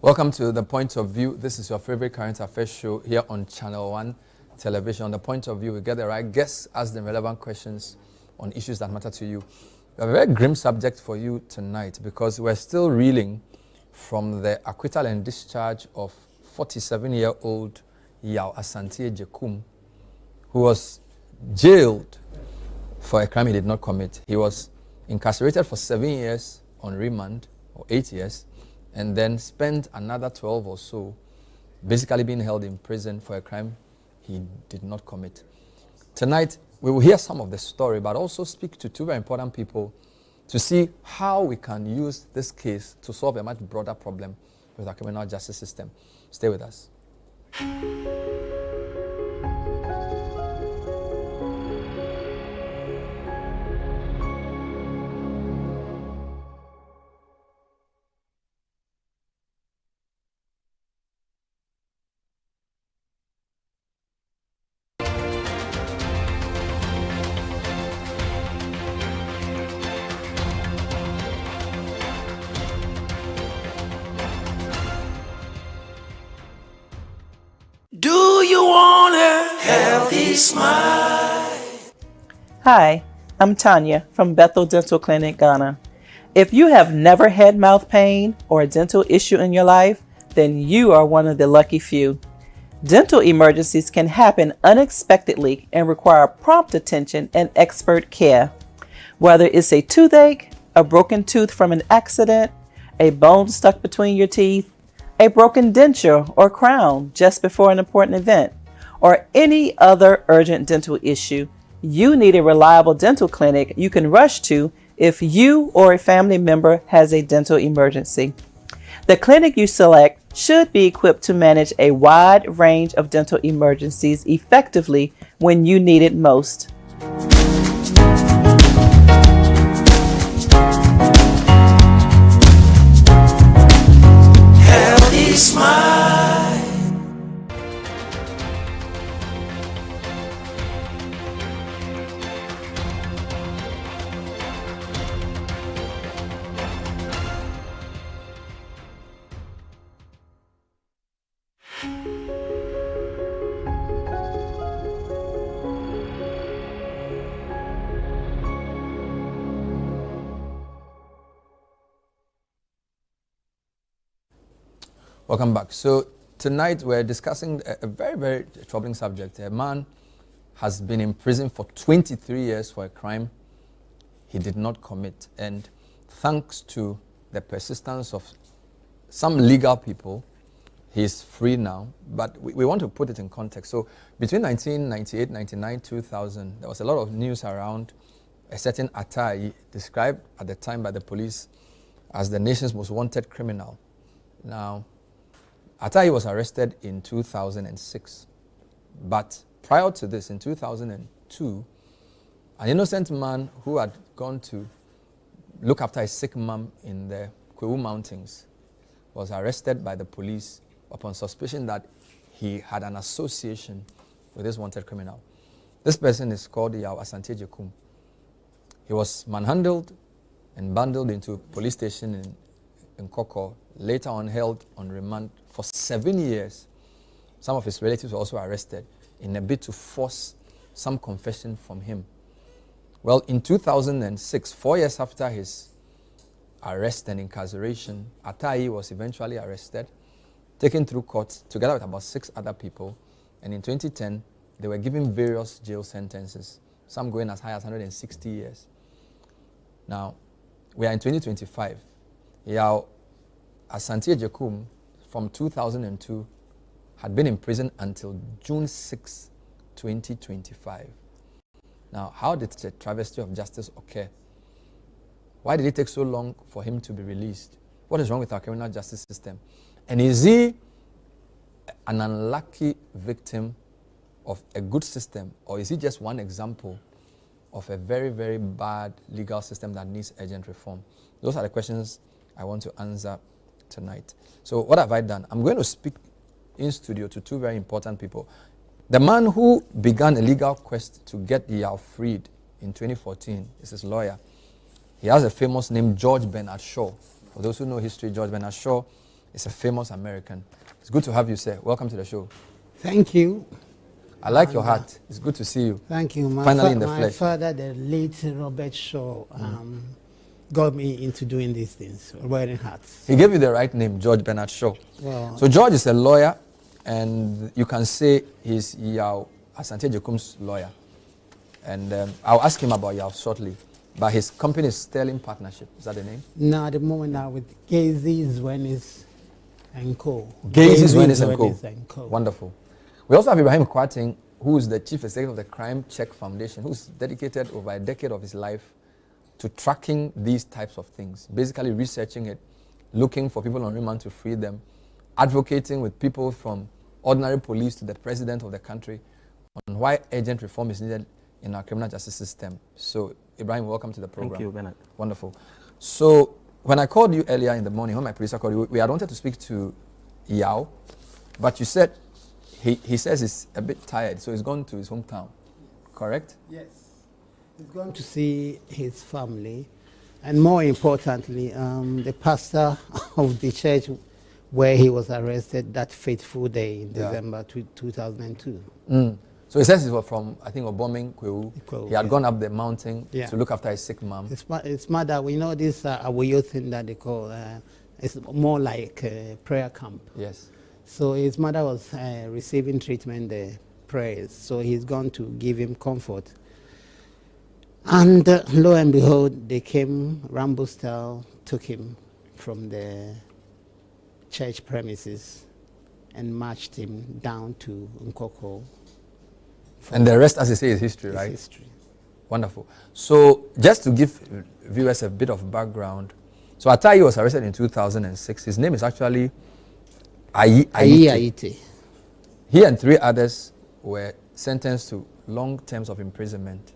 Welcome to The Point of View. This is your favorite current affairs show here on Channel 1 Television. On The Point of View, we get the right guests, ask them relevant questions on issues that matter to you. We have a very grim subject for you tonight because we're still reeling from the acquittal and discharge of 47-year-old Yao Asante Jekum, who was jailed for a crime he did not commit. He was incarcerated for 7 years on remand, or 8 years, and then spent another 12 or so basically being held in prison for a crime he did not commit. Tonight, we will hear some of the story, but also speak to two very important people to see how we can use this case to solve a much broader problem with our criminal justice system. Stay with us. Do you want a healthy smile? Hi, I'm Tanya from Bethel Dental Clinic, Ghana. If you have never had mouth pain or a dental issue in your life, then you are one of the lucky few. Dental emergencies can happen unexpectedly and require prompt attention and expert care. Whether it's a toothache, a broken tooth from an accident, a bone stuck between your teeth, a broken denture or crown just before an important event, or any other urgent dental issue, you need a reliable dental clinic you can rush to if you or a family member has a dental emergency. The clinic you select should be equipped to manage a wide range of dental emergencies effectively when you need it most. Smile. Welcome back. So tonight we're discussing a very, very troubling subject. A man has been in prison for 23 years for a crime he did not commit. And thanks to the persistence of some legal people, he's free now. But we want to put it in context. So between 1998, 99, 2000, there was a lot of news around a certain Atai, described at the time by the police as the nation's most wanted criminal. Now, Atai was arrested in 2006, but prior to this, in 2002, an innocent man who had gone to look after a sick mom in the Kwewu Mountains was arrested by the police upon suspicion that he had an association with this wanted criminal. This person is called Yao Asante Jekum. He was manhandled and bundled into a police station in Koko, later on held on remand for 7 years. Some of his relatives were also arrested in a bid to force some confession from him. Well, in 2006, 4 years after his arrest and incarceration, Atai was eventually arrested, taken through court together with about 6 other people, and in 2010, they were given various jail sentences, some going as high as 160 years. Now, we are in 2025. Yao Asante Jekum, from 2002, had been in prison until June 6, 2025. Now, how did the travesty of justice occur? Why did it take so long for him to be released? What is wrong with our criminal justice system? And is he an unlucky victim of a good system, or is he just one example of a very, very bad legal system that needs urgent reform? Those are the questions I want to answer tonight. So what have I done? I'm going to speak in studio to two very important people. The man who began a legal quest to get Yao freed in 2014 is his lawyer. He has a famous name, George Bernard Shaw. For those who know history, George Bernard Shaw is a famous American. It's good to have you, sir. Welcome to the show. Thank you. I like your hat. It's good to see you. Thank you. Finally in the my flesh. father, the late Robert Shaw, got me into doing these things, wearing hats. He gave you the right name, George Bernard Shaw. Well, So George is a lawyer, and you can say he's Yao Asante Jekum's lawyer. And I'll ask him about Yao shortly. But his company is Sterling Partnership. Is that the name? now at the moment now with Gazy Zwenis and Co. Gazy Zwenis and Zwenis Co. Wonderful. We also have Ibrahim Kwating, who is the chief executive of the Crime Check Foundation, who's dedicated over a decade of his life to tracking these types of things, basically researching it, looking for people on remand to free them, advocating with people from ordinary police to the president of the country on why urgent reform is needed in our criminal justice system. So, Ibrahim, welcome to the program. Thank you, Bernard. Wonderful. So, when I called you earlier in the morning, when my producer called you, we had wanted to speak to Yao, but you said he says he's a bit tired, so he's gone to his hometown, correct? Yes. He's going to see his family, and more importantly, the pastor of the church where he was arrested that fateful day in December 2002. So he says he was from, I think, Oboming, Kwewu. Kwewu, He had yeah. gone up the mountain Yeah. to look after his sick mom. It's mother. We know this Awayo thing that they call. It's more like a prayer camp. Yes. So his mother was receiving treatment there, prayers. So he's gone to give him comfort. And lo and behold, they came, Rambo style, took him from the church premises and marched him down to Nkoko. And the rest, as you say, is history, It's right? history. Wonderful. So just to give viewers a bit of background, so Atayi was arrested in 2006. His name is actually Ayi Aite. He and 3 others were sentenced to long terms of imprisonment,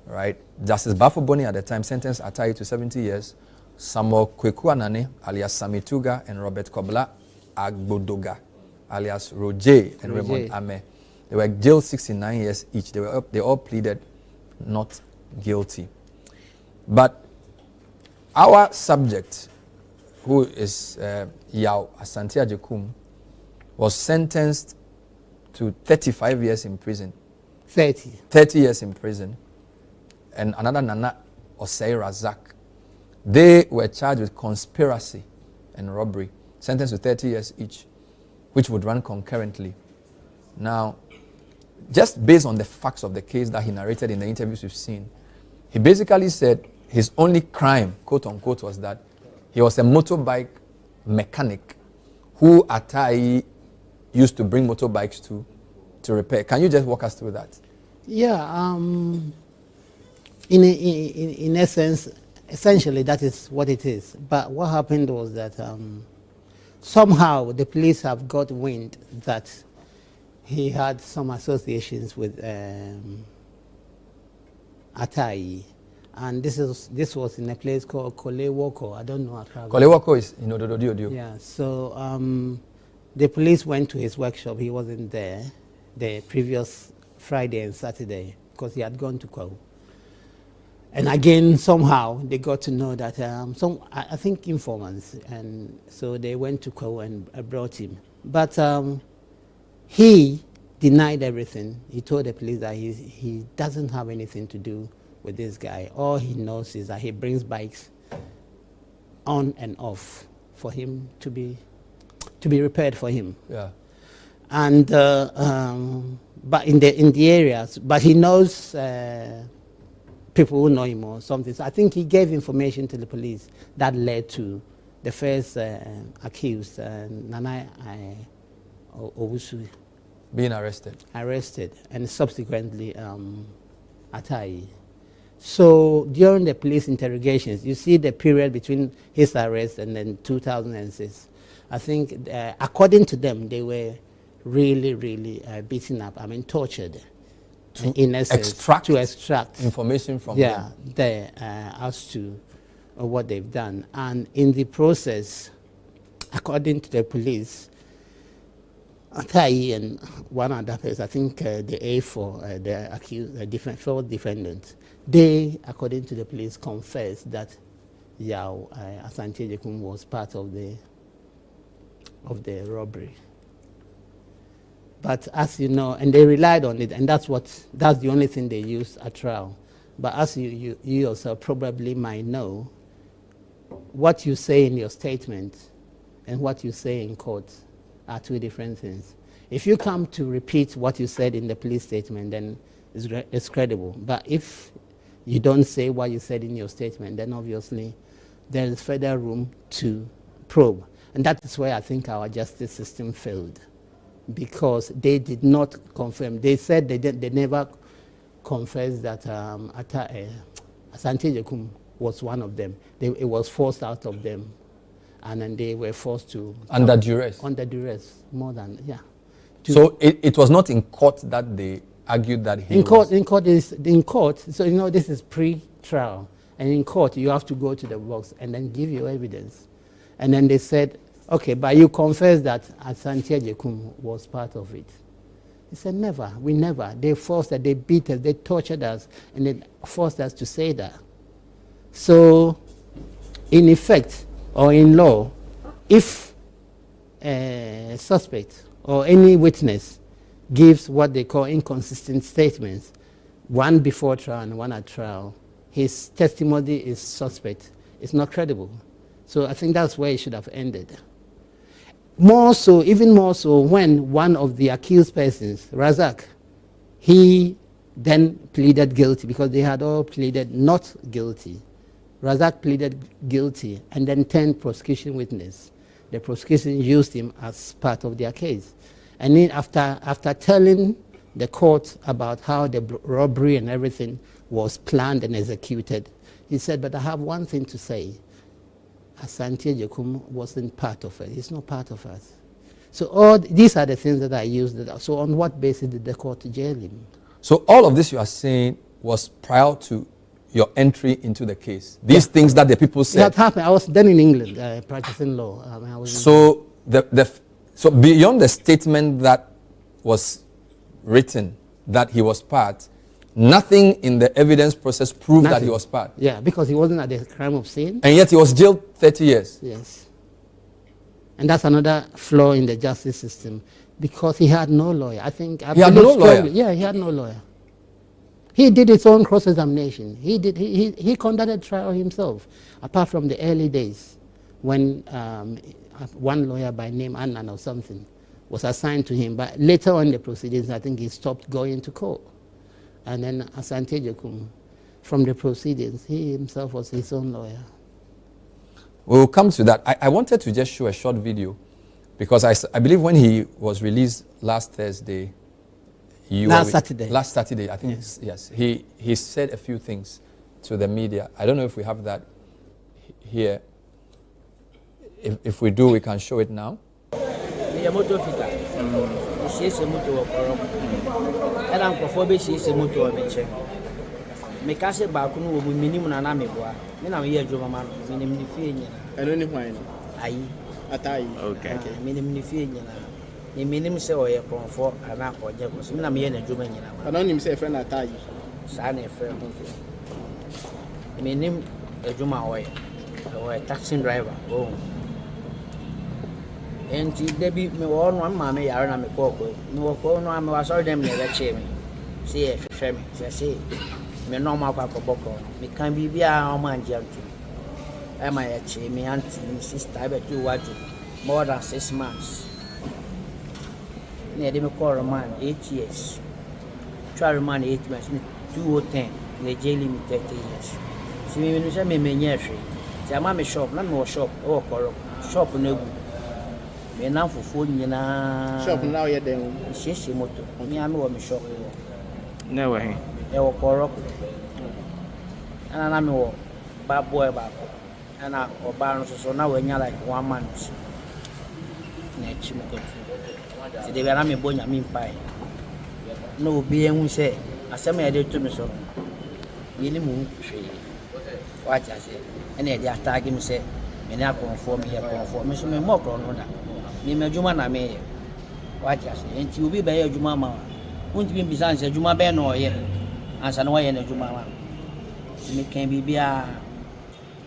right? Justice Bafo Boni at the time sentenced Atayi to 70 years. Samuel Kweku Anane, alias Samituga, and Robert Kobla Agbodoga, alias Roger and Roger. Raymond Ame. They were jailed 69 years each. They all pleaded not guilty. But our subject, who is Yao Asante Jekum, was sentenced to 35 years in prison. 30 years in prison. And another Nana Osei Razak. They were charged with conspiracy and robbery, sentenced to 30 years each, which would run concurrently. Now, just based on the facts of the case that he narrated in the interviews we've seen, he basically said his only crime, quote unquote, was that he was a motorbike mechanic who Atayi used to bring motorbikes to repair. Can you just walk us through that? Yeah, in essence, essentially that is what it is. But what happened was that somehow the police have got wind that he had some associations with Atayi, and this was in a place called Kolewoko. I don't know Accra. Kolewoko is in Ododo. Yeah, so the police went to his workshop. He wasn't there the previous Friday and Saturday because he had gone to Kwawu. And again, somehow they got to know that I think informants, and so they went to Kwawu and brought him. But he denied everything. He told the police that he doesn't have anything to do with this guy. All he knows is that he brings bikes on and off for him to be repaired for him. Yeah. And but in the areas, but he knows people who know him or something. So I think he gave information to the police that led to the first accused, Nana Owusu, Being arrested. and subsequently Atayi. So during the police interrogations, you see the period between his arrest and then 2006. I think, according to them, they were really, really beaten up. I mean, tortured. In essence, to extract information from them. them. As to what they've done. And in the process, according to the police, Atayi and one other person, I think the A4, the accused, 4 defendants, they, according to the police, confessed that Yao Asante Jekum was part of the of the robbery. But as you know, and they relied on it, and that's the only thing they used at trial. But as you yourself probably might know, what you say in your statement and what you say in court are two different things. If you come to repeat what you said in the police statement, then it's credible. But if you don't say what you said in your statement, then obviously there is further room to probe. And that is where I think our justice system failed, because they did not confirm. They said they never confessed that Asante Jekum was one of them. It was forced out of them, and then they were forced to... Under duress? Under duress, more than, yeah. So it was not in court that they argued that he was... In court, so you know this is pre-trial, and in court you have to go to the box and then give your evidence. And then they said, okay, but you confess that Asante Jekum was part of it. He said, never, we never. They forced us, they beat us, they tortured us, and they forced us to say that. So, in effect, or in law, if a suspect or any witness gives what they call inconsistent statements, one before trial and one at trial, his testimony is suspect. It's not credible. So I think that's where it should have ended. More so, even more so, when one of the accused persons, Razak, he then pleaded guilty, because they had all pleaded not guilty. Razak pleaded guilty and then turned prosecution witness. The prosecution used him as part of their case. And then after telling the court about how the robbery and everything was planned and executed, he said, but I have one thing to say. Asante Jekum wasn't part of it. He's not part of us. So all these are the things that I used. So on what basis did the court jail him? So all of this you are saying was prior to your entry into the case. These things that the people said. That happened. I was then in England practicing law. So so beyond the statement that was written that he was part, nothing in the evidence process proved that he was part. Yeah, because he wasn't at the crime of sin. And yet he was jailed 30 years. Yes. And that's another flaw in the justice system, because he had no lawyer. He had no lawyer? Yeah, he had no lawyer. He did his own cross-examination. He conducted trial himself, apart from the early days when one lawyer by name Annan or something was assigned to him. But later on in the proceedings, I think he stopped going to court. And then Asante Jekum, from the proceedings, he himself was his own lawyer. We will come to that. I wanted to just show a short video, because I believe when he was released last Thursday, Last Saturday, I think, yes, he said a few things to the media. I don't know if we have that here. If we do, we can show it now. Minim se o ye konfo ana oje ko so na me ye na djuma nyina ma anonim se friend atai sa na friend minim djuma o ye taxi driver oh enti debi me wo no ma me yare na me ko no am wa sorry dem na be che me se ye hwehwe me se me no ma kwa koboko me kan bibia o ma njantu e ma ye che me anti me sister be tu waju more than 6 months. They call remand 8 years. Try remand 8 months. 2010, they jail me 30 years. See me when you say me free. See I'm a shop, not more shop. Oh, shop no good. Me now for phone na. Shop now you then. She moto. Me am me shop. No way. They will corrupt. And I'm me bad boy back. And I or so now we like 1 month. Next month. So they were me bonya me pie. No be who say asem e dey to me so. Yeni mu three. Watch I say. And they attack him say me na conform here conform. Me so me more no da. Me medjuma na me. Watch I say. Enti obi be adwuma ma. Won't be bisan say adwuma be no ye. Ansa no ye na adwuma ma. Me kan bibia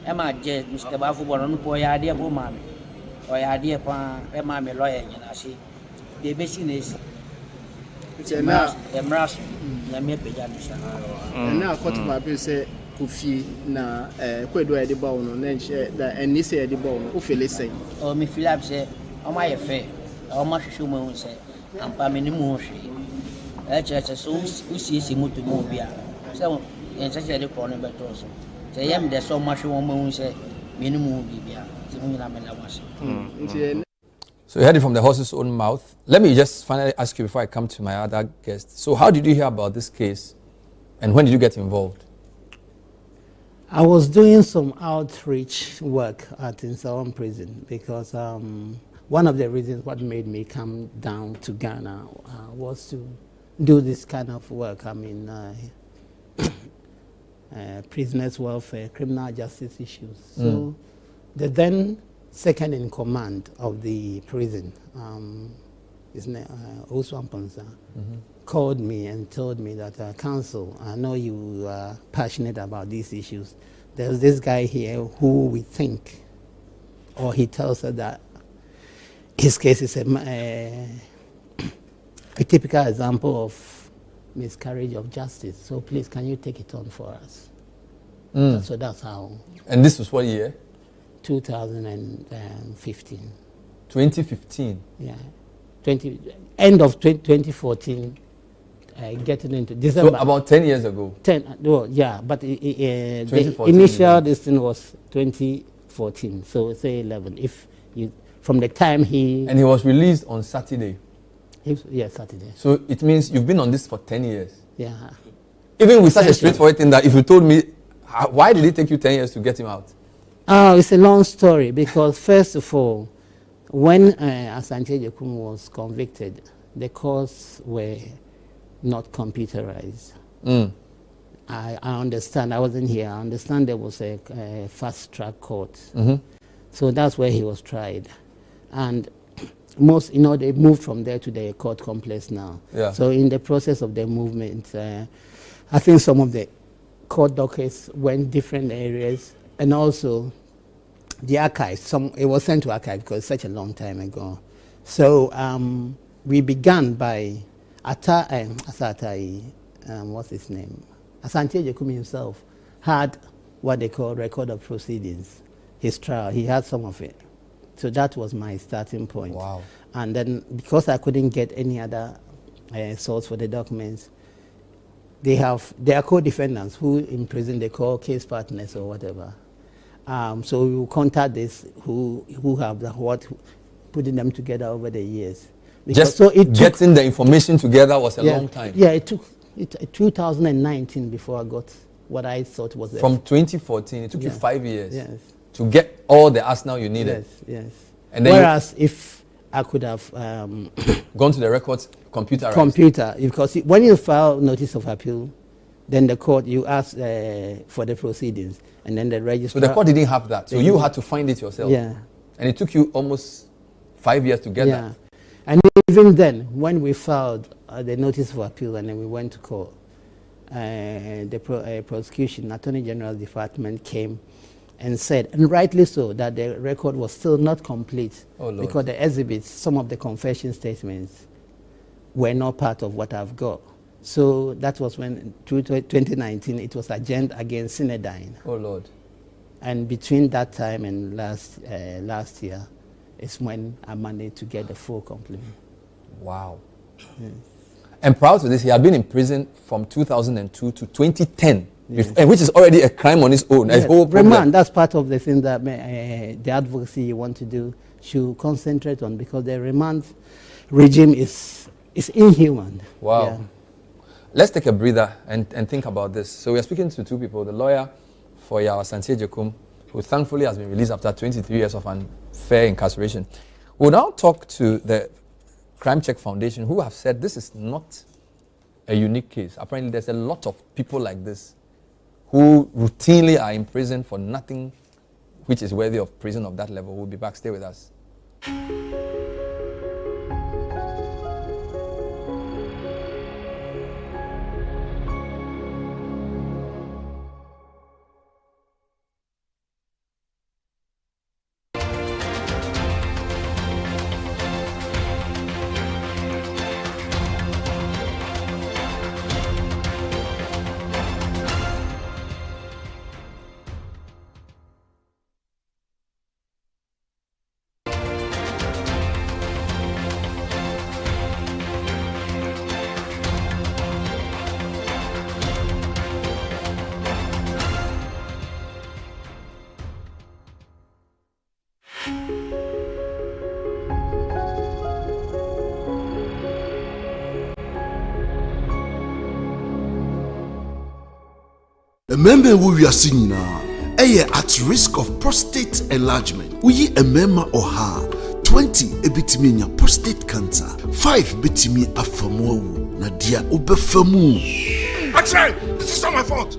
e ma je Mr. Bafo bono no po ya de bo ma me. ɔyɛ adeɛ paa ɛma me lawyer nyina se deɛ ɛbɛsi na ɛsi mmara so nyame apagya no saa ɛna akɔtoma bi sɛ kofie na kwedo a yɛde ba wo no na nhyɛ da ɛni sɛ yɛde ba wo no wofele sɛn mefili up sɛ ɔma ayɛ fɛ ɔma hwehwɛ mu ahu sɛ ampa me ne mu ho hwee ɛkyerɛ sɛ sɛ wosiesie moto mu obi a sɛ ɛnsɛ sɛ yɛde korɔ no bɛtɔɔ so sɛ ɛyɛ mdɛ sɛ ɔma hwɛ wɔn ma hu sɛ me ne mu ho biribia nti mo nyina mena mo ase So you heard it from the horse's own mouth. Let me just finally ask you before I come to my other guest. So how did you hear about this case and when did you get involved? I was doing some outreach work at Insawam prison because one of the reasons what made me come down to Ghana was to do this kind of work. I mean, prisoners' welfare, criminal justice issues. So the then second in command of the prison, his name, Oswan Ponsa, called me and told me that, Counsel, I know you are passionate about these issues. There's this guy here who we think, or he tells us that his case is a typical example of miscarriage of justice. So please, can you take it on for us? So that's how. And this was what year? 2015. 2015. Yeah, end of 2014. Getting into December. So about 10 years ago. 10. Well, yeah, but the 2014, initial this thing was 2014. So say 11. If you from the time he And he was released on Saturday. Saturday. So it means you've been on this for 10 years. Yeah. Even with such a straightforward thing that if you told me, why did it take you 10 years to get him out? Oh, it's a long story because first of all, when Asante Jekum was convicted, the courts were not computerized. I understand. I wasn't here. I understand there was a fast-track court. So that's where he was tried. And they moved from there to the court complex now. Yeah. So in the process of the movement, I think some of the court dockets went different areas. And also, the archives, it was sent to archive because it's such a long time ago. So we began by what's his name? Asante Jekum himself had what they call record of proceedings, his trial. He had some of it. So that was my starting point. Wow. And then because I couldn't get any other source for the documents, they are co-defendants who in prison they call case partners or whatever. So we will contact this who have putting them together over the years. Just so getting the information together was a long time. Yeah, it took 2019 before I got what I thought was from 2014. It took you 5 years to get all the arsenal you needed. Yes. And then whereas if I could have gone to the records computer, because when you file notice of appeal, then the court you ask for the proceedings, and then the registrar. So the court didn't have that, so you had to find it yourself. Yeah. And it took you almost 5 years to get that. And even then, when we filed the notice of appeal and then we went to court, the prosecution, Attorney General's Department came and said, and rightly so, that the record was still not complete because the exhibits, some of the confession statements, were not part of what I've got. So that was when, through 2019, it was adjourned against Synedine. Oh, Lord. And between that time and last year is when I managed to get the full complement. Wow. Yes. And prior to this, he had been in prison from 2002 to 2010, and which is already a crime on its own. Yes. A whole problem. Remand, that's part of the thing that the advocacy you want to do should concentrate on, because the remand regime is inhuman. Wow. Yeah. Let's take a breather and think about this. So we are speaking to two people, the lawyer for Yaw Asante Jekum, who thankfully has been released after 23 years of unfair incarceration. We'll now talk to the Crime Check Foundation, who have said this is not a unique case. Apparently there's a lot of people like this who routinely are in prison for nothing which is worthy of prison of that level. We'll be back. Stay with us. Remember who we are singing now. At risk of prostate enlargement. We a member or her 20 ebitimi prostate cancer, 5 bitimi afamu nadia obefamu. Actually, this is not my fault.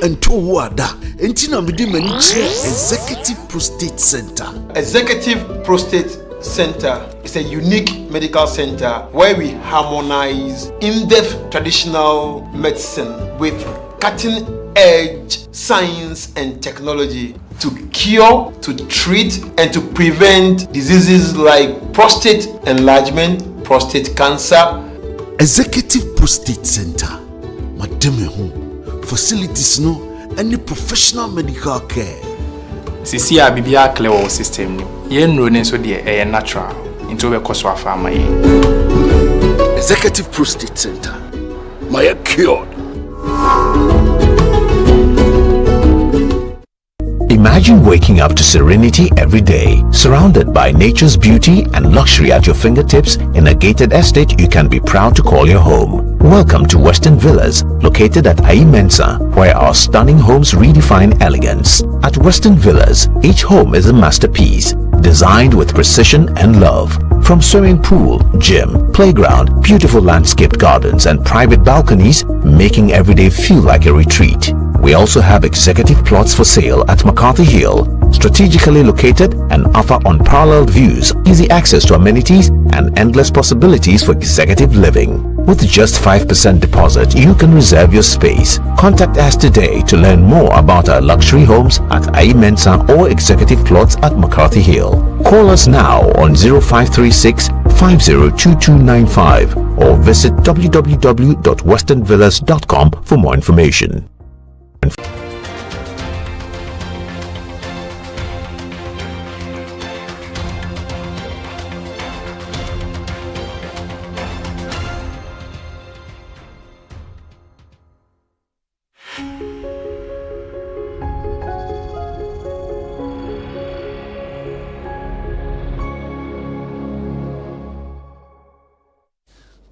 And to wada, entina midi maniche Executive Prostate Center. Executive Prostate Center is a unique medical center where we harmonize in-depth traditional medicine with cutting-edge science and technology to cure, to treat, and to prevent diseases like prostate enlargement, prostate cancer. Executive Prostate Center. Madame facilities no any professional medical care. Sisi a bibia clear system no. Ye nro ne so de natural. Into we koso afama ye. Executive Prostate Center. My cured. Imagine waking up to serenity every day, surrounded by nature's beauty and luxury at your fingertips in a gated estate you can be proud to call your home. Welcome to Western Villas, located at Ai Mensa, where our stunning homes redefine elegance. At Western Villas, each home is a masterpiece, designed with precision and love. From swimming pool, gym, playground, beautiful landscaped gardens and private balconies, making every day feel like a retreat. We also have executive plots for sale at McCarthy Hill, strategically located and offer unparalleled views, easy access to amenities, and endless possibilities for executive living. With just 5% deposit, you can reserve your space. Contact us today to learn more about our luxury homes at Ai Mensa or executive plots at McCarthy Hill. Call us now on 0536 502295 or visit www.westernvillas.com for more information.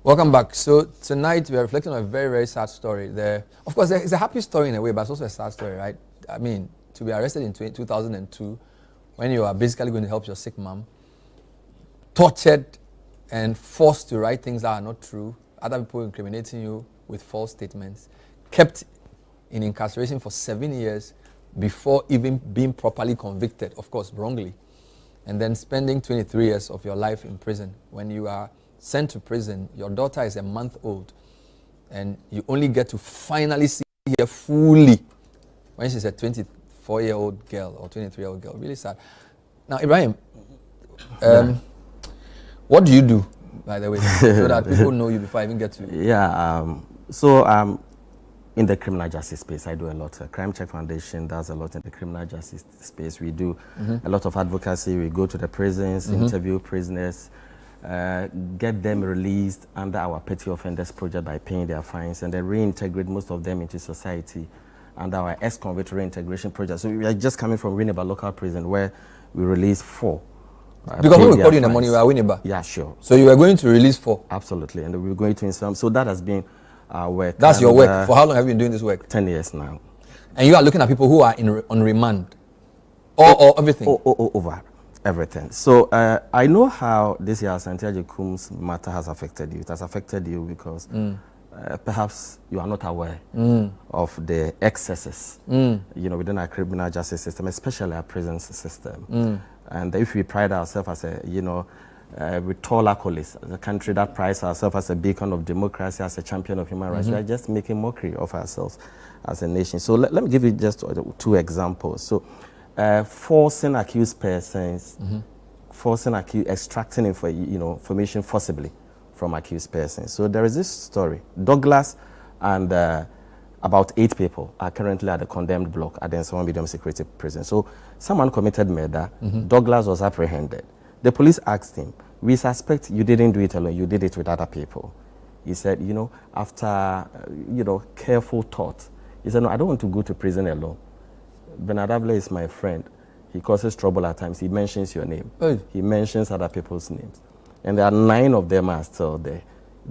Welcome back. So tonight we are reflecting on a very, very sad story. Of course, it's a happy story in a way, but it's also a sad story, right? I mean, to be arrested in 2002, when you are basically going to help your sick mom, tortured and forced to write things that are not true, other people incriminating you with false statements, kept in incarceration for 7 years before even being properly convicted, of course, wrongly, and then spending 23 years of your life in prison. When you are sent to prison, your daughter is a month old, and you only get to finally see her fully when she's a 24-year-old girl or 23-year-old girl. Really sad. Now, Ibrahim, what do you do, by the way, so that people know you before I even get to you? Yeah, so in the criminal justice space, I do a lot. Crime Check Foundation does a lot in the criminal justice space. We do a lot of advocacy. We go to the prisons, interview prisoners, get them released under our petty offenders project by paying their fines, and then reintegrate most of them into society under our ex-convict reintegration project. So we are just coming from Winneba local prison, where we released 4. Because when we called you in the morning, we were Winneba. Yeah, sure. So you were going to release 4? Absolutely, and we were going to inform. So that has been our work. That's your work. For how long have you been doing this work? 10 years now. And you are looking at people who are on remand? Or everything? Over everything. So I know how this year Asante Ajekum's matter has affected you. It has affected you because perhaps you are not aware of the excesses, within our criminal justice system, especially our prison system. And if we pride ourselves as a, with tall accolades, as a country that prides ourselves as a beacon of democracy, as a champion of human rights, we are just making mockery of ourselves as a nation. So let me give you just 2 examples. So forcing accused persons, extracting information forcibly from accused persons. So there is this story. Douglas and about 8 people are currently at the condemned block at the Nsawam Medium Security Prison. So someone committed murder. Douglas was apprehended. The police asked him, "We suspect you didn't do it alone, you did it with other people." He said, after, careful thought, he said, "No, I don't want to go to prison alone. Bernard Abler is my friend. he causes trouble at times. He mentions your name. Hey. He mentions other people's names. And there are 9 of them are still there.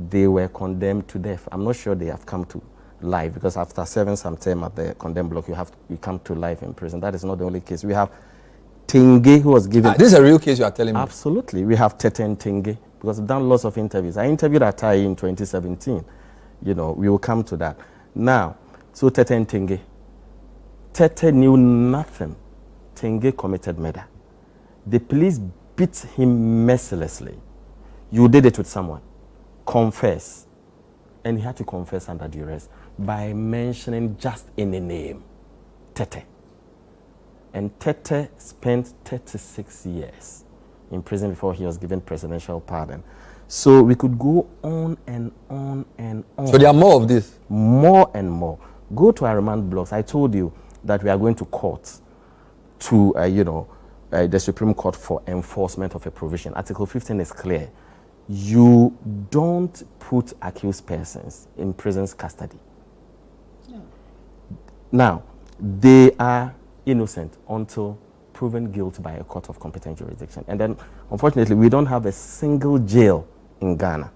They were condemned to death. I'm not sure they have come to life, because after serving some time at the condemned block, you come to life in prison. That is not the only case. We have Tenge, who was given... This is a real case you are telling me? Absolutely. We have Tete and Tenge, because we've done lots of interviews. I interviewed Atai in 2017. You know, we will come to that. Now, so Tete and Tenge. Tete knew nothing. Tenge committed murder. The police beat him mercilessly. You did it with someone. Confess. And he had to confess under duress by mentioning just any name. Tete. And Tete spent 36 years in prison before he was given presidential pardon. So we could go on and on and on. So there are more of this? More and more. Go to our remand blocks. I told you that we are going to court, to, the Supreme Court for enforcement of a provision. Article 15 is clear. You don't put accused persons in prison's custody. No. Now, they are innocent until proven guilty by a court of competent jurisdiction. And then, unfortunately, we don't have a single jail in Ghana.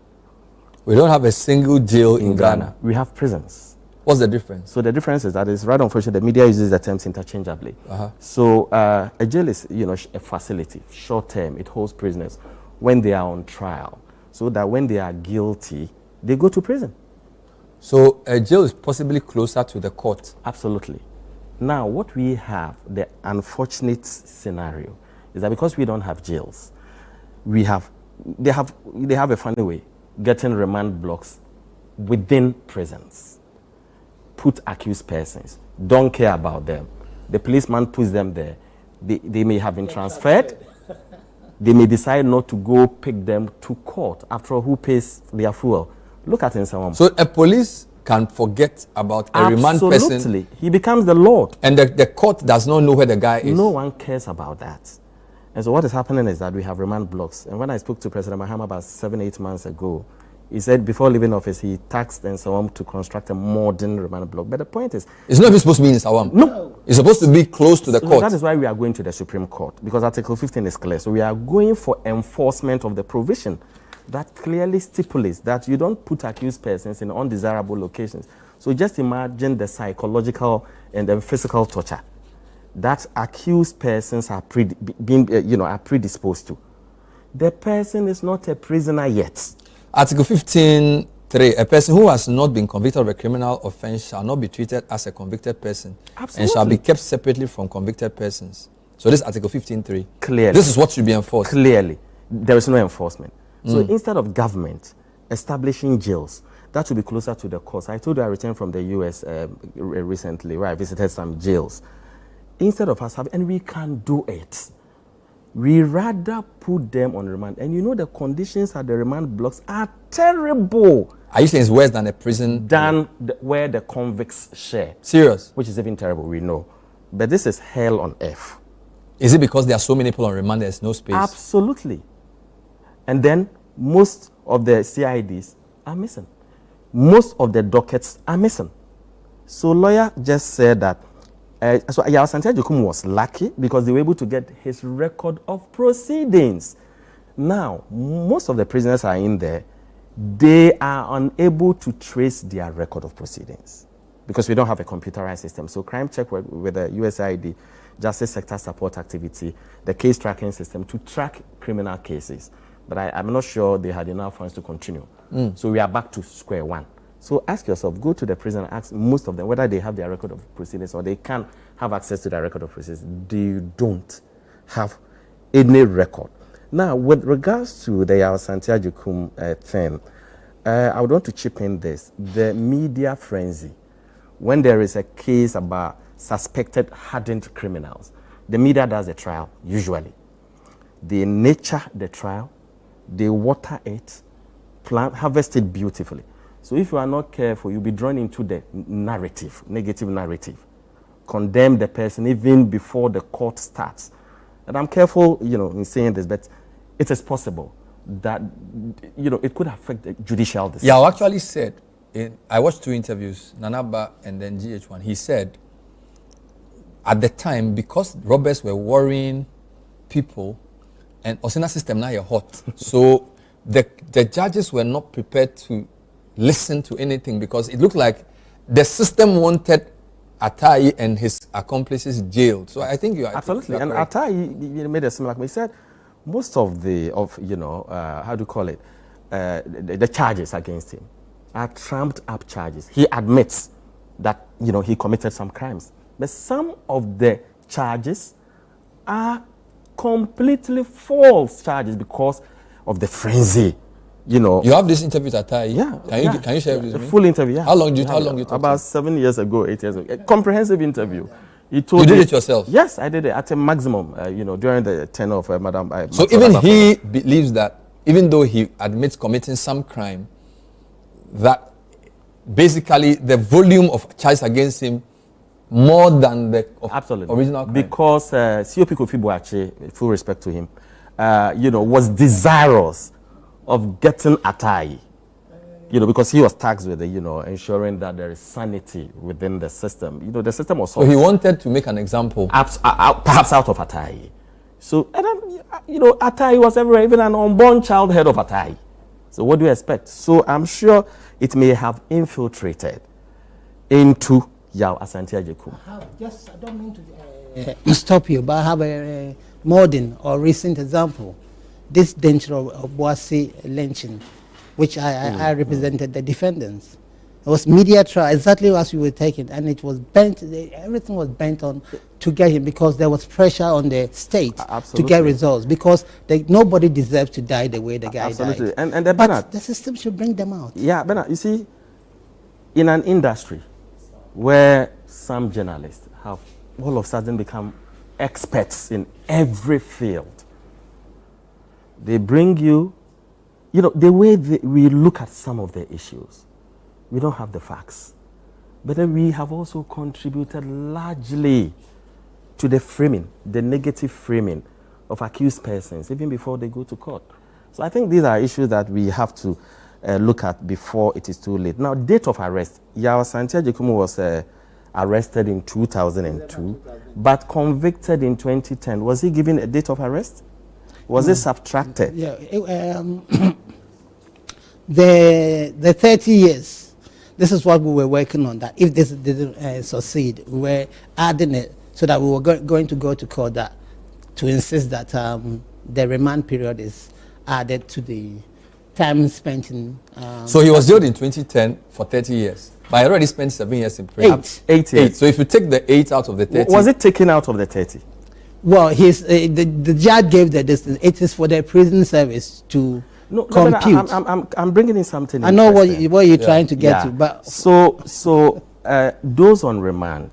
We don't have a single jail in Ghana. We have prisons. What's the difference? So the difference is that it's rather unfortunate. The media uses the terms interchangeably. So a jail is, a facility, short term. It holds prisoners when they are on trial, so that when they are guilty, they go to prison. So a jail is possibly closer to the court? Absolutely. Now, what we have, the unfortunate scenario, is that because we don't have jails, they have a funny way getting remand blocks within prisons. Put accused persons, don't care about them. The policeman puts them there. They may have been transferred. They may decide not to go pick them to court. After all, who pays their fuel? Look at Nsawam. So a police can forget about a remand person. Absolutely. He becomes the Lord. And the court does not know where the guy is. No one cares about that. And so what is happening is that we have remand blocks. And when I spoke to President Mahama about 7-8 months ago, he said before leaving office, he tasked Nsawam to construct a modern remand block. But the point is... It's not even supposed to be in Nsawam. No. It's supposed to be close to the court. That is why we are going to the Supreme Court, because Article 15 is clear. So we are going for enforcement of the provision that clearly stipulates that you don't put accused persons in undesirable locations. So just imagine the psychological and the physical torture that accused persons are predisposed to. The person is not a prisoner yet. Article 15(3), a person who has not been convicted of a criminal offense shall not be treated as a convicted person. Absolutely. And shall be kept separately from convicted persons. So this is Article 15(3). Clearly. This is what should be enforced. Clearly. There is no enforcement. So instead of government establishing jails, that should be closer to the courts. I told you I returned from the US recently, where I visited some jails. Instead of us having, and we can do it, we rather put them on remand. And the conditions at the remand blocks are terrible. Are you saying it's worse than a prison? Where the convicts share. Serious? Which is even terrible, we know. But this is hell on earth. Is it because there are so many people on remand, there's no space? Absolutely. And then most of the CIDs are missing. Most of the dockets are missing. So lawyer just said that so Yaw Santia Jokum was lucky because they were able to get his record of proceedings. Now, most of the prisoners are in there. They are unable to trace their record of proceedings because we don't have a computerized system. So crime check with the USAID, Justice Sector Support Activity, the case tracking system to track criminal cases. But I'm not sure they had enough funds to continue. So we are back to square one. So ask yourself, go to the prison and ask most of them whether they have their record of proceedings or they can have access to their record of proceedings. They don't have any record. Now, with regards to the Yaw Santia Jokum thing, I would want to chip in this. The media frenzy, when there is a case about suspected hardened criminals, the media does a trial, usually. They nurture the trial, they water it, harvest it beautifully. So if you are not careful, you'll be drawn into the narrative, negative narrative. Condemn the person even before the court starts. And I'm careful, in saying this, but it is possible that, it could affect the judicial decision. Yeah, I actually said, I watched 2 interviews, Nanaba and then GH1. He said, at the time, because robbers were worrying people, and Osina system now you're hot, so the judges were not prepared to listen to anything because it looked like the system wanted Atai and his accomplices jailed. So I think you are absolutely. And Atai made a similar. He said most of how do you call it, the charges against him are trumped up charges. He admits that he committed some crimes, but some of the charges are completely false charges because of the frenzy. You have this interview with Atai. Yeah. Can you share it with me? Full interview. Yeah. How long you talk? About 7 years ago, 8 years ago. A comprehensive interview. He told you did me, it yourself? Yes, I did it at a maximum. During the tenure of Madam. So even he believes that, even though he admits committing some crime, that basically the volume of charges against him more than the original crime. Because COP Kofi Boakye, full respect to him, was desirous of getting Atai, because he was tasked with ensuring that there is sanity within the system. The system was so he wanted to make an example, perhaps out of Atai. So, and Atai was everywhere, even an unborn child heard of Atai. So what do you expect? So I'm sure it may have infiltrated into Yao Asante Agyekum. I don't mean to stop you, but I have a modern or recent example. This danger of Boase lynching, which I represented the defendants. It was media trial, exactly as we were taking, and it was bent, everything was bent on to get him because there was pressure on the state to get results because nobody deserves to die the way the guy died. And but Bernard, the system should bring them out. Yeah, Bernard, you see, in an industry where some journalists have all of a sudden become experts in every field, they bring you, the way we look at some of the issues, we don't have the facts. But then we have also contributed largely to the framing, the negative framing of accused persons, even before they go to court. So I think these are issues that we have to look at before it is too late. Now, date of arrest. Yao Asante Agyekum was arrested in 2002, but convicted in 2010. Was he given a date of arrest? Was it subtracted? Yeah, the 30 years. This is what we were working on. That if this didn't succeed, we were adding it so that we were going to go to court to insist that the remand period is added to the time spent in. So he was jailed in 2010 for 30 years. But I already spent 7 years in prison. 8 years. So if you take the 8 out of the 30, was it taken out of the 30? Well, the judge gave the distance. It is for the prison service to compute. I'm bringing in something. I know what you're trying to get to, but so those on remand.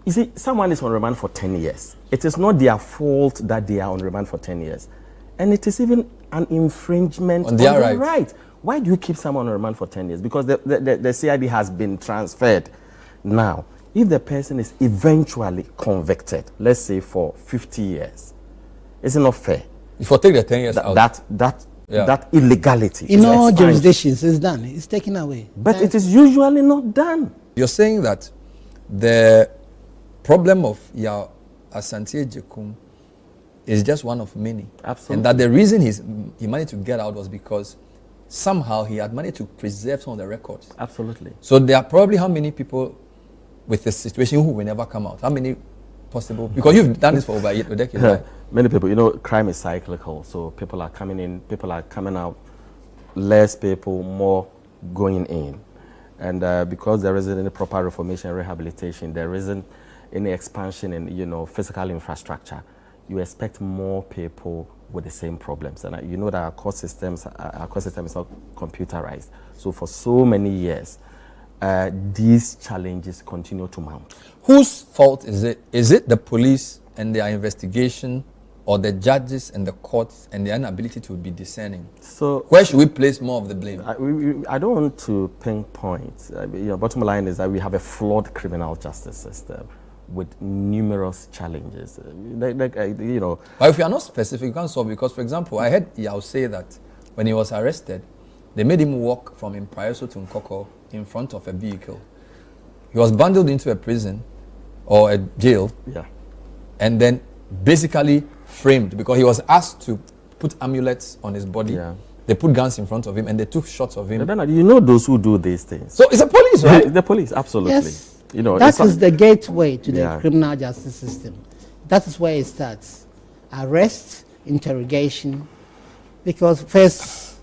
You see, someone is on remand for 10 years. It is not their fault that they are on remand for 10 years, and it is even an infringement on their right. Why do you keep someone on remand for 10 years? Because the CID has been transferred. Now, if the person is eventually convicted, let's say for 50 years, is it not fair? If you take the 10 years out. That illegality in all jurisdictions is done. It's taken away. But it is usually not done. You're saying that the problem of Yao Asante Agyekum is just one of many. Absolutely. And that the reason he managed to get out was because somehow he had managed to preserve some of the records. Absolutely. So there are probably how many people with this situation who will never come out? How many possible? Because you've done this for over a decade, right? Many people, crime is cyclical. So people are coming in, people are coming out, less people, more going in. And because there isn't any proper reformation and rehabilitation, there isn't any expansion in, physical infrastructure, you expect more people with the same problems. And you know that our court system is not computerized. So for so many years, these challenges continue to mount. Whose fault is it? Is it the police and their investigation, or the judges and the courts and their inability to be discerning? So where should we place more of the blame? I don't want to pinpoint. Bottom line is that we have a flawed criminal justice system with numerous challenges. But if you are not specific, you can't solve. Because, for example, I heard Yao say that when he was arrested, they made him walk from Imprayoso to Nkoko in front of a vehicle. He was bundled into a prison or a jail, Yeah. and then basically framed because he was asked to put amulets on his body. Yeah. They put guns in front of him and they took shots of him. But Bernard, you know those who do these things. So it's a police, right? The police, absolutely. Yes. You know, That it's is the gateway to the Yeah. criminal justice system. That is where it starts. Arrest, interrogation, because first,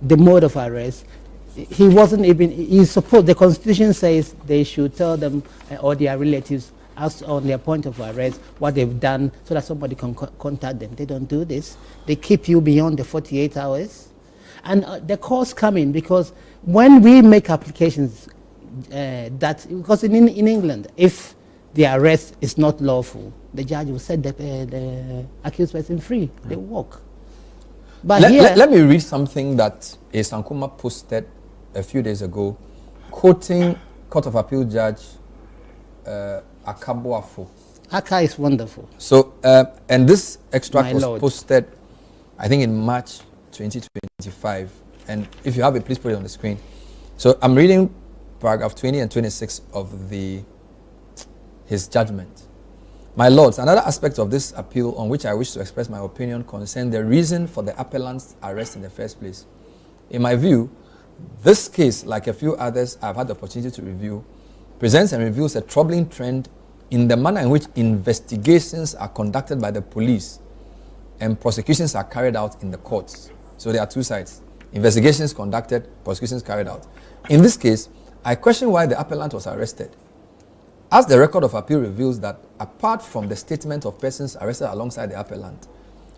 the mode of arrest, he wasn't even, he's supposed, the Constitution says they should tell them or their relatives as on their point of arrest what they've done so that somebody can contact them. They don't do this. They keep you beyond the 48 hours. And the calls come in because when we make applications, because in England, if the arrest is not lawful, the judge will set the accused person free. They walk. But let me read something that a Sankuma posted a few days ago, quoting Court of Appeal Judge Akabuafo. Aka is wonderful. So, and this extract My was Lord. posted, I think, in March 2025. And if you have it, please put it on the screen. So I'm reading paragraph 20 and 26 of his judgment. My lords, another aspect of this appeal on which I wish to express my opinion concerns the reason for the appellant's arrest in the first place. In my view, this case, like a few others I've had the opportunity to review, presents and reveals a troubling trend in the manner in which investigations are conducted by the police and prosecutions are carried out in the courts. So there are two sides. Investigations conducted, prosecutions carried out. In this case, I question why the appellant was arrested. As the record of appeal reveals that apart from the statement of persons arrested alongside the appellant,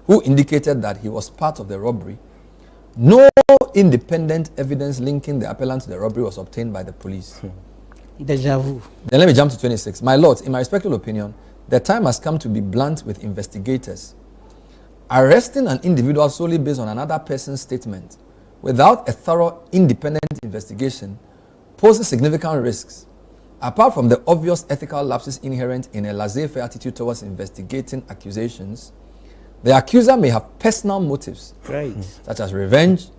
who indicated that he was part of the robbery, no independent evidence linking the appellant to the robbery was obtained by the police. Deja vu. Then let me jump to 26. My lords, in my respectful opinion, the time has come to be blunt with investigators. Arresting an individual solely based on another person's statement without a thorough independent investigation poses significant risks. Apart from the obvious ethical lapses inherent in a laissez-faire attitude towards investigating accusations, the accuser may have personal motives, Right. such as revenge,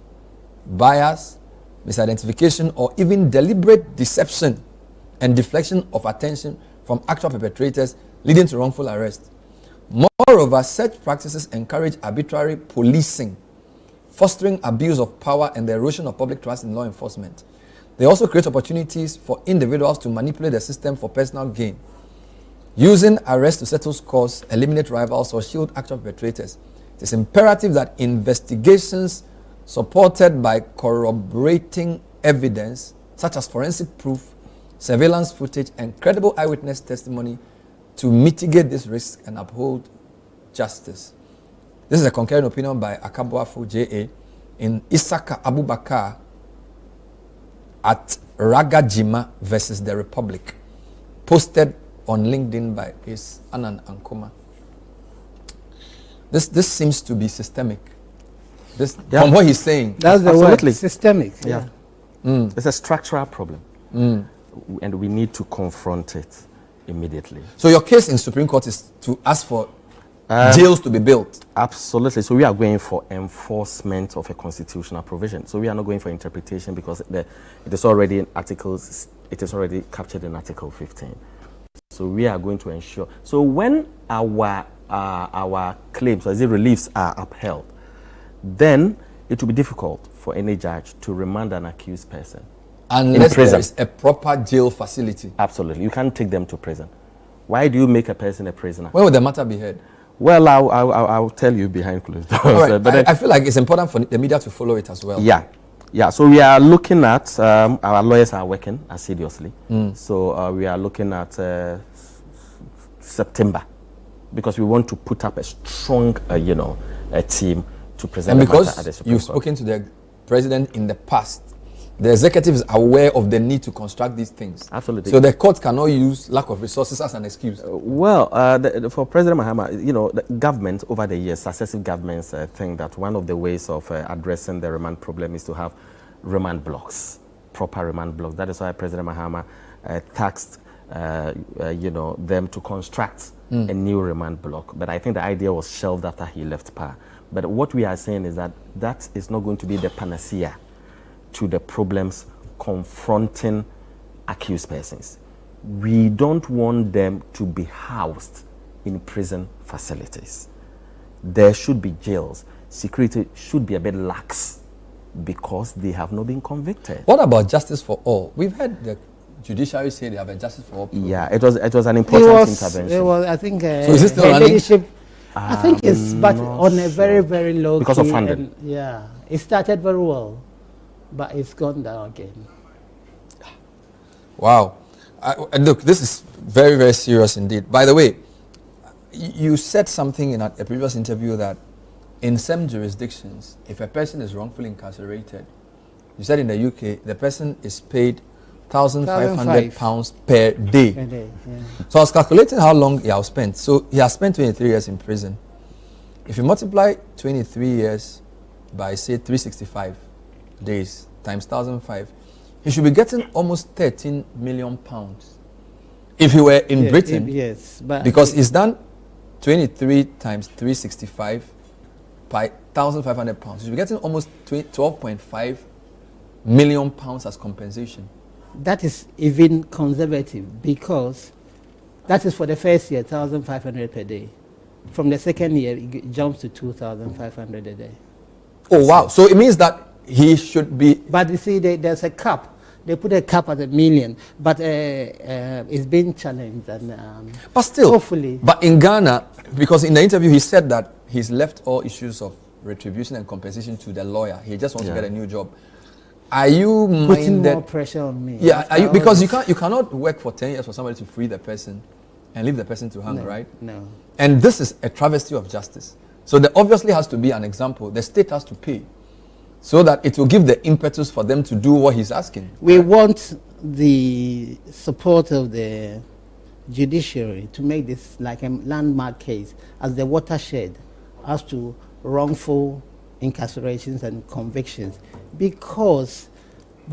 bias, misidentification, or even deliberate deception and deflection of attention from actual perpetrators, leading to wrongful arrest. Moreover, such practices encourage arbitrary policing, fostering abuse of power and the erosion of public trust in law enforcement. They also create opportunities for individuals to manipulate the system for personal gain. Using arrest to settle scores, eliminate rivals, or shield actual perpetrators, it is imperative that investigations supported by corroborating evidence, such as forensic proof, surveillance footage, and credible eyewitness testimony, to mitigate this risk and uphold justice. This is a concurring opinion by Akabuafo J.A. in Isaka Abubakar at Ragajima versus the Republic, posted on LinkedIn by Ace Anan Ankoma. This seems to be systemic. From what he's saying. That's the Absolutely. word, systemic. Yeah. It's a structural problem. And we need to confront it immediately. So your case in Supreme Court is to ask for jails to be built? Absolutely. So we are going for enforcement of a constitutional provision. So we are not going for interpretation because it is already in articles, it is already captured in Article 15. So we are going to ensure. So when our claims, as the reliefs, are upheld, then it will be difficult for any judge to remand an accused person. Unless there is a proper jail facility. Absolutely. You can't take them to prison. Why do you make a person a prisoner? When will the matter be heard? Well, I'll tell you behind closed doors. All right. But I feel like it's important for the media to follow it as well. Yeah. So we are looking at, our lawyers are working assiduously. So we are looking at September because we want to put up a strong, a team to present and the matter at the because Supreme you've Court. spoken to the president in the past, the executive is aware of the need to construct these things. Absolutely. So the court cannot use lack of resources as an excuse. For President Mahama, the government over the years, successive governments think that one of the ways of addressing the remand problem is to have remand blocks, proper remand blocks. That is why President Mahama tasked, them to construct a new remand block. But I think the idea was shelved after he left power. But what we are saying is that that is not going to be the panacea to the problems confronting accused persons. we don't want them to be housed in prison facilities. There should be jails. Security should be a bit lax because they have not been convicted. What about justice for all? We've heard the judiciary say they have a justice for all program. Yeah, it was an important intervention. It was, I think, so is it still running? leadership, I think it's, but on a very, very low because key. of funding. And, yeah, it started very well, but it's gone down again. Wow. Look, this is very, very serious indeed. By the way, you said something in a previous interview that in some jurisdictions, if a person is wrongfully incarcerated, you said in the UK, the person is paid £1,500 per day. Yeah. So I was calculating how long he has spent. So he has spent 23 years in prison. If you multiply 23 years by, say, 365 days times 1,005, he should be getting almost £13 million. If he were in Britain, yes, but because he's done 23 times 365 by £1,500. He should be getting almost £12.5 million as compensation. that is even conservative because that is for the first year, 1,500 per day. From the second year, it jumps to 2,500 a day. Oh, wow. So it means that he should be... But you see, there's a cap. They put a cap at $1 million, but it's been challenged. And, but still, hopefully. But in Ghana, because in the interview he said that he's left all issues of retribution and compensation to the lawyer. He just wants to get a new job. Are you putting minded? more pressure on me? Yeah, are you, because you cannot work for 10 years for somebody to free the person and leave the person to hang, right? No. And this is a travesty of justice. So there obviously has to be an example. The state has to pay so that it will give the impetus for them to do what he's asking. We want the support of the judiciary to make this like a landmark case as the watershed as to wrongful incarcerations and convictions, because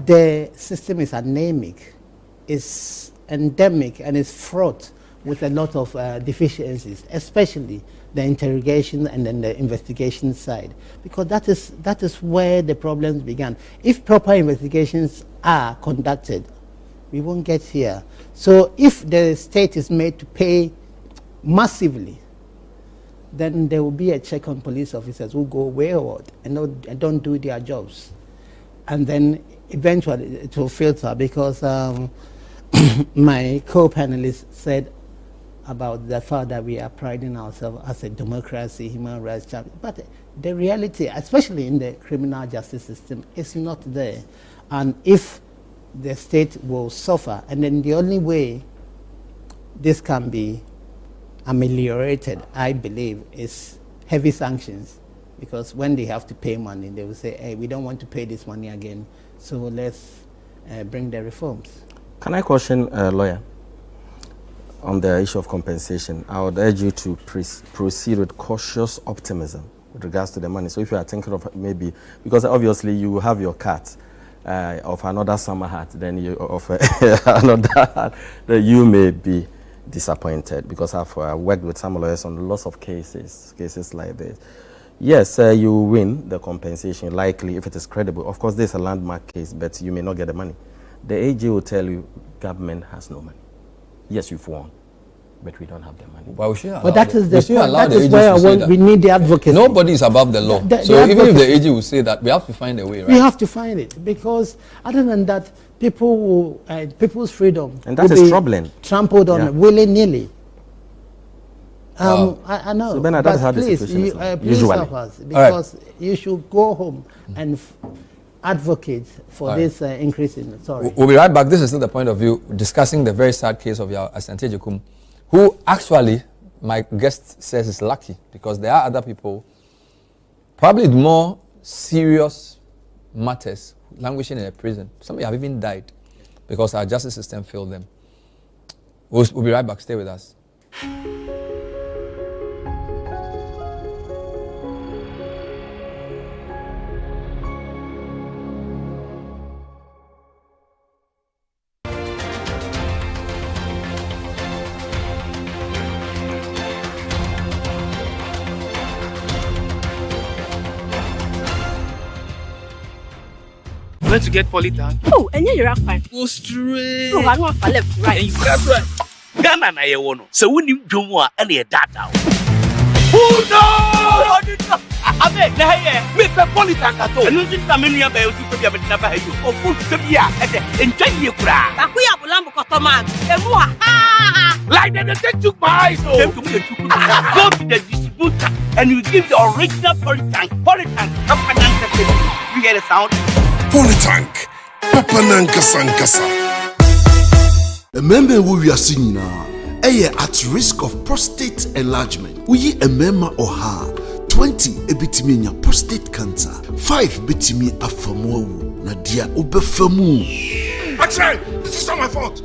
the system is anemic, is endemic, and is fraught with a lot of deficiencies, especially the interrogation and then the investigation side, because that is where the problems began. If proper investigations are conducted, we won't get here. So if the state is made to pay massively, then there will be a check on police officers who go wayward and don't do their jobs. And then eventually it will filter, because my co-panelist said about the fact that we are priding ourselves as a democracy, human rights champion. But the reality, especially in the criminal justice system, is not there. And if the state will suffer, and then the only way this can be ameliorated, I believe, is heavy sanctions. Because when they have to pay money, they will say, hey, we don't want to pay this money again, so let's bring the reforms. Can I question a lawyer on the issue of compensation? I would urge you to proceed with cautious optimism with regards to the money. So if you are thinking of maybe, because obviously you have your cut of another summer hat, then you offer another hat, then you may be disappointed, because I've worked with some lawyers on lots of cases like this. Yes, you win the compensation, likely, if it is credible. Of course, there's a landmark case, but you may not get the money. The AG will tell you, government has no money. Yes, you've won, but we don't have the money. Well, we should allow but that is the point. That is where we need the advocacy. Nobody is above the law. So even if the AG will say that, we have to find a way, right? We have to find it, because other than that, people will, people's freedom, and that is troubling, trampled on willy-nilly. Wow. I know. So Bernard, that's how the please, situation is please usually. help us, because you should go home and advocate for this increase in. Sorry. We'll be right back. This is still the point of view, discussing the very sad case of your Asante Jekum, who actually, my guest says, is lucky, because there are other people, probably more serious matters, languishing in a prison. Some have even died because our justice system failed them. We'll be right back. Stay with us. Where to get polytank? Oh, and you're fine. Go straight. No, I want for left, right. That's right. Ghana na ye wono. Se woni dwomu a na ye data. Oh no! Abe, na here. Me pe polytank ato. Enu nti na me nua ba yo tu bia be na ba hayo. Ofu se bia e de entwa ye kura. Akuya bulambo kotoman. Emu ha. Like they took my eyes. Go to the distributor and you give the original polytank. Polytank. You hear the sound? Polytank. Papananka Sankasa. Remember who we are singing now. At risk of prostate enlargement. We a member or her 20 ebitiminya prostate cancer. 5 bitimi afamu nadia obefamu. Actually, this is not my fault.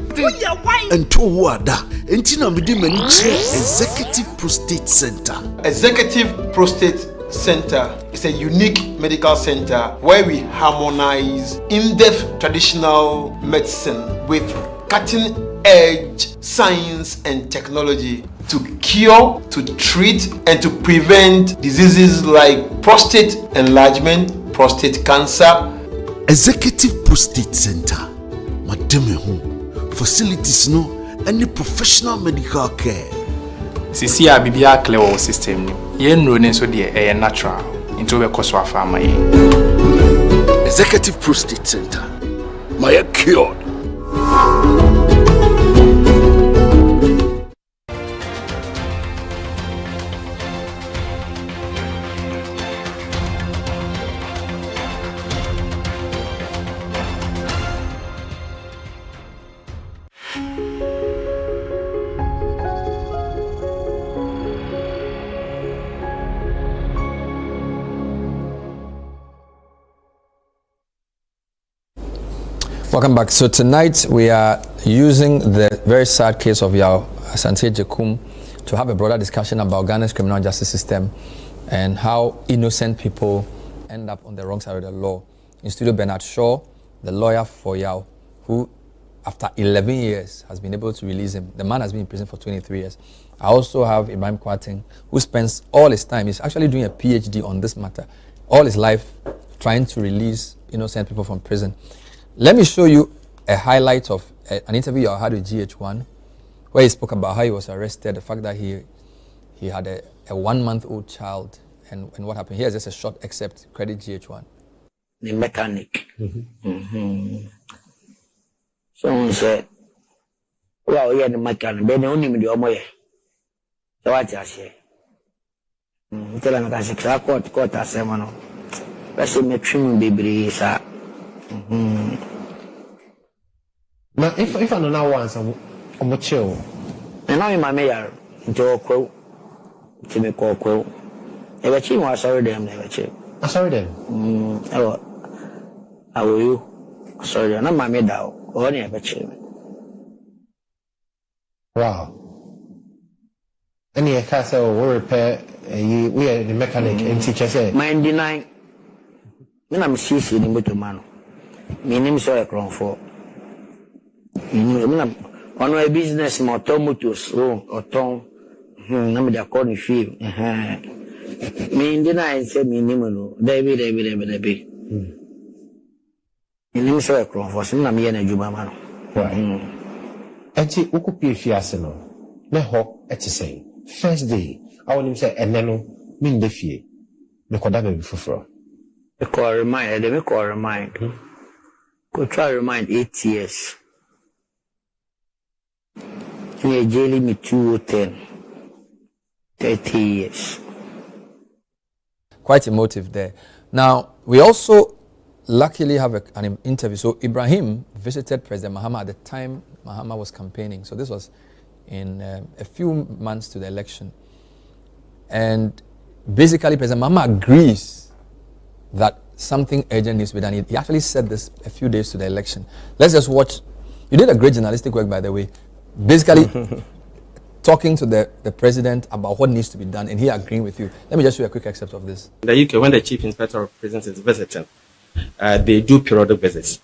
And to wada entina medi mani Executive Prostate Center. Executive Prostate Center is a unique medical center where we harmonize in-depth traditional medicine with cutting-edge science and technology to cure, to treat, and to prevent diseases like prostate enlargement, prostate cancer. Executive Prostate Center. Madame facilities no any professional medical care. Sisi a bibia clear system ni. Ye nro ne so de natural. Into we koso afa ma ye. Executive Prostate Center. My cured. Welcome back. So tonight we are using the very sad case of Yao Asante Jekum to have a broader discussion about Ghana's criminal justice system and how innocent people end up on the wrong side of the law. In studio, Bernard Shaw, the lawyer for Yao, who after 11 years has been able to release him. The man has been in prison for 23 years. I also have Ibrahim Kwarteng, who spends all his time, he's actually doing a PhD on this matter, all his life trying to release innocent people from prison. Let me show you a highlight of an interview I had with GH1 where he spoke about how he was arrested, the fact that he had a 1-month-old child and what happened. Here's just a short excerpt, credit GH1. The mechanic. Someone said, well, yeah, the mechanic, they don't even do a moye. So what I say? Tell them that I say, court, I say, man, let's say, me trim baby, sir. Now, if I know now once, I'm chill. And now in my mayor, into a quote, to me call quote. Never chill, I sorry them, never chill. I sorry them. I will you. Sorry, I'm not my maid out, or never chill. Wow. Any a castle will repair, we are the mechanic and teacher say. Mind denying. When I'm CC in the man. My name is a crown for. On my business, my automotive, or tongue, number according fee. Me in the night said me name, David. My name is a crown for some Namian and Jubamano. Right. And see, Ukupi Fiasino, Neho, at the same. First day, I want him say, and then mean the fee. The Kodabe before. The call remind, they call remind. Could try to remind 8 years. We are jailing me 2 or 10. 30 years. Quite emotive there. Now, we also luckily have an interview. So Ibrahim visited President Mahama at the time Mahama was campaigning. So this was in a few months to the election. And basically President Mahama agrees that something urgent needs to be done. He actually said this a few days to the election. Let's just watch. You did a great journalistic work, by the way. Basically, talking to the president about what needs to be done, and he agreeing with you. Let me just show you a quick excerpt of this. In the UK, when the Chief Inspector of Prisons is visiting, they do periodic visits.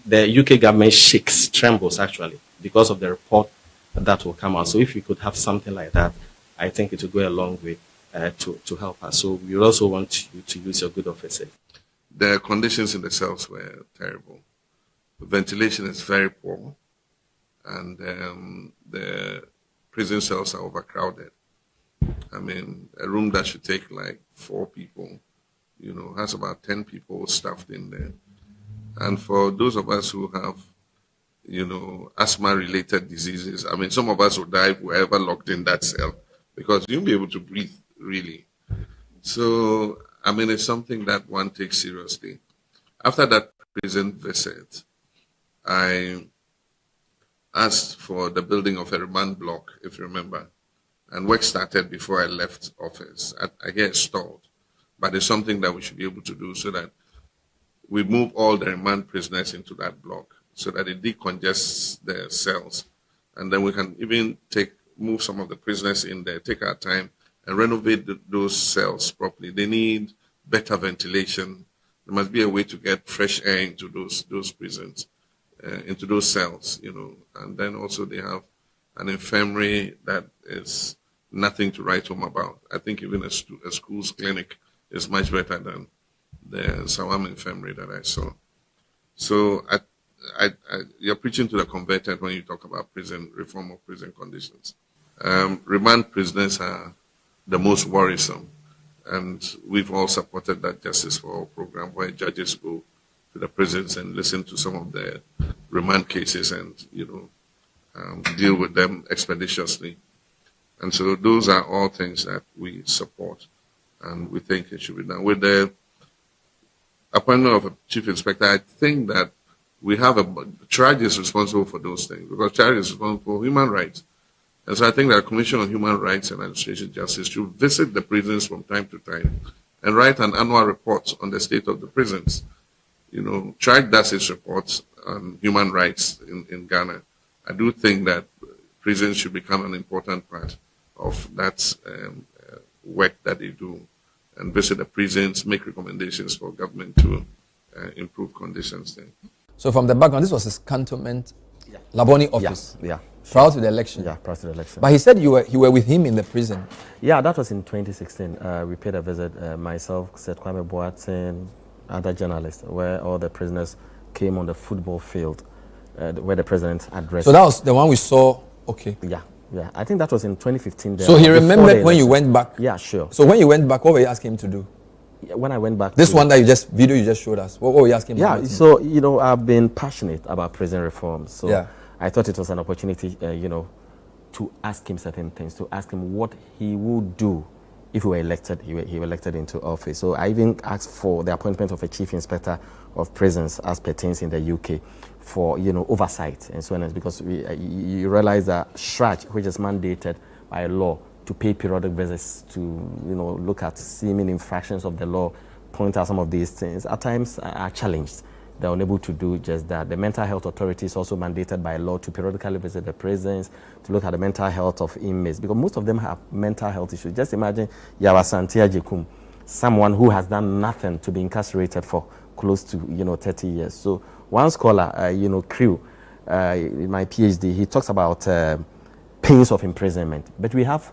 The UK government shakes, trembles actually, because of the report that will come out. So if we could have something like that, I think it will go a long way to help us. So we also want you to use your good office. the conditions in the cells were terrible. The ventilation is very poor, and the prison cells are overcrowded. I mean, a room that should take like 4 people, has about 10 people stuffed in there. And for those of us who have, asthma-related diseases, I mean, some of us would die if we were ever locked in that cell because you won't be able to breathe, really. So, I mean, it's something that one takes seriously. After that prison visit, I asked for the building of a remand block, if you remember, and work started before I left office. I hear it stalled, but it's something that we should be able to do so that we move all the remand prisoners into that block so that it decongests the cells, and then we can even move some of the prisoners in there, take our time, and renovate those cells properly. They need better ventilation. There must be a way to get fresh air into those prisons, into those cells, and then also they have an infirmary that is nothing to write home about. I think even a school's clinic is much better than the Sawam infirmary that I saw. So you're preaching to the converted when you talk about prison reform of prison conditions. Remand prisoners are the most worrisome, and we've all supported that Justice for All program where judges go to the prisons and listen to some of the remand cases and deal with them expeditiously. And so those are all things that we support, and we think it should be done. With the appointment of a chief inspector, I think that we have CHRAJ is responsible for those things, because CHRAJ is responsible for human rights. And so I think that the Commission on Human Rights and Administration Justice should visit the prisons from time to time and write an annual report on the state of the prisons. CHRAJ does its reports on human rights in Ghana. I do think that prisons should become an important part of that work that they do, and visit the prisons, make recommendations for government to improve conditions there. So from the background, this was his cantonment Laboni office. Yeah. Prior to the election. Yeah, prior to the election. But he said you were with him in the prison. Yeah, that was in 2016. We paid a visit, myself, Seth Kwame Boateng, other journalists, where all the prisoners came on the football field, where the president addressed. So that was the one we saw. Okay. Yeah. I think that was in 2015. So he remembered when you went back. Yeah, sure. So when you went back, what were you asking him to do? When I went back, this one that you just showed us, what were you asking him? Yeah, so I've been passionate about prison reform. So yeah. I thought it was an opportunity, to ask him certain things, to ask him what he would do if he were elected. He were elected into office. So I even asked for the appointment of a chief inspector of prisons, as pertains in the UK, for oversight and so on, because you realize that CHRAJ, which is mandated by law to pay periodic visits to look at seeming infractions of the law, point out some of these things, at times are challenged. They're unable to do just that. The mental health authority is also mandated by law to periodically visit the prisons, to look at the mental health of inmates, because most of them have mental health issues. Just imagine Yawa Santia Jekum, someone who has done nothing to be incarcerated for close to 30 years. So one scholar, Crew, in my PhD, he talks about pains of imprisonment, but we have